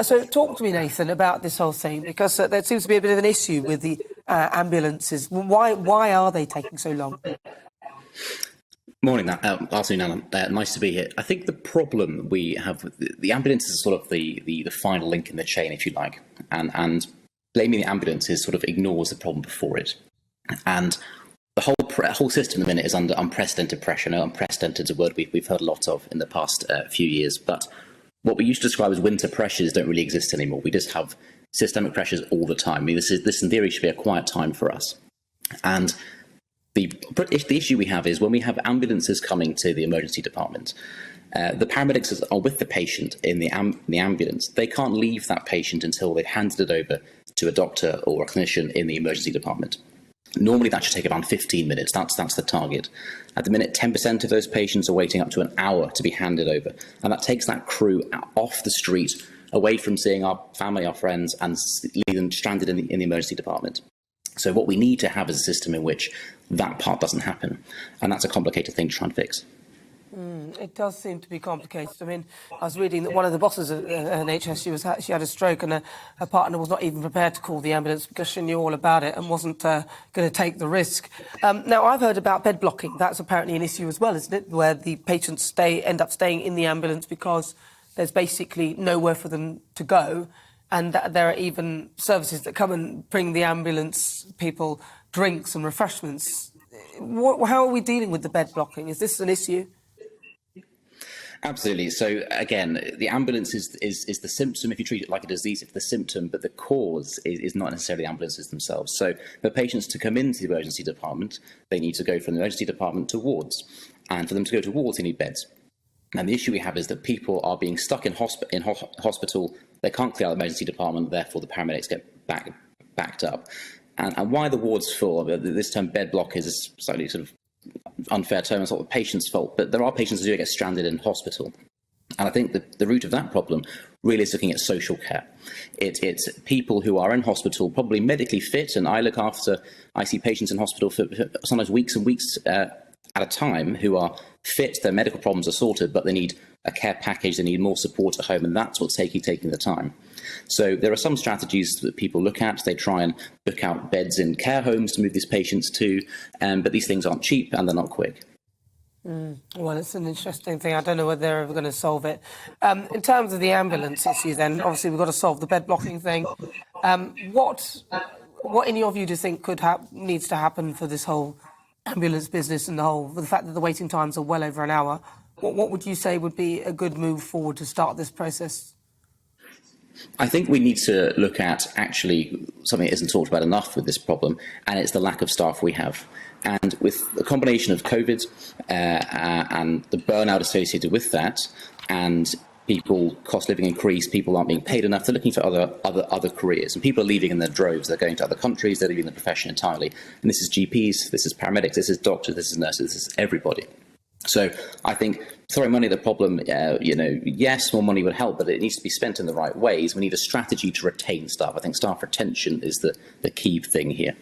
So talk to me, Nathan, about this whole thing, because there seems to be a bit of an issue with the ambulances. Why are they taking so long? Morning, afternoon, Alan. Nice to be here. I think the problem we have with the ambulance is sort of the final link in the chain, if you like, and blaming the ambulances sort of ignores the problem before it. And the whole system at the minute is under unprecedented pressure. Now, unprecedented is a word we've heard a lot of in the past few years, but what we used to describe as winter pressures don't really exist anymore. We just have systemic pressures all the time. I mean, this in theory should be a quiet time for us. And the issue we have is when we have ambulances coming to the emergency department, the paramedics are with the patient in the ambulance. They can't leave that patient until they've handed it over to a doctor or a clinician in the emergency department. Normally that should take around 15 minutes. That's the target. At the minute, 10% of those patients are waiting up to an hour to be handed over. And that takes that crew off the street, away from seeing our family, our friends, and leave them stranded in the emergency department. So what we need to have is a system in which that part doesn't happen. And that's a complicated thing to try and fix. It does seem to be complicated. I mean, I was reading that one of the bosses at NHS, she had a stroke, and her partner was not even prepared to call the ambulance because she knew all about it and wasn't going to take the risk. Now, I've heard about bed blocking. That's apparently an issue as well, isn't it? Where the patients end up staying in the ambulance because there's basically nowhere for them to go. And there are even services that come and bring the ambulance people drinks and refreshments. How are we dealing with the bed blocking? Is this an issue? Absolutely. So again, the ambulance is the symptom if you treat it like a disease, it's the symptom, but the cause is not necessarily the ambulances themselves. So for patients to come into the emergency department, they need to go from the emergency department to wards. And for them to go to wards, they need beds. And the issue we have is that people are being stuck in hospital. They can't clear out the emergency department, therefore the paramedics get backed up. And why the ward's full, this term bed block is a slightly sort of unfair term, it's not the patient's fault, but there are patients who do get stranded in hospital. And I think that the root of that problem really is looking at social care. It's people who are in hospital, probably medically fit, and I see patients in hospital for sometimes weeks and weeks at a time who are fit, their medical problems are sorted, but they need a care package, they need more support at home, and that's what's taking the time. So there are some strategies that people look at. They try and book out beds in care homes to move these patients to, but these things aren't cheap and they're not quick. Well, it's an interesting thing. I don't know whether they're ever going to solve it. In terms of the ambulance issue, then, obviously we've got to solve the bed blocking thing. What in your view, do you think needs to happen for this whole ambulance business and the fact that the waiting times are well over an hour? What would you say would be a good move forward to start this process? I think we need to look at actually something that isn't talked about enough with this problem, and it's the lack of staff we have. And with the combination of COVID and the burnout associated with that, and cost of living increase, people aren't being paid enough, they're looking for other careers. And people are leaving in their droves. They're going to other countries, they're leaving the profession entirely. And this is GPs, this is paramedics, this is doctors, this is nurses, this is everybody. So I think throwing money at the problem, yes, more money would help, but it needs to be spent in the right ways. We need a strategy to retain staff. I think staff retention is the key thing here.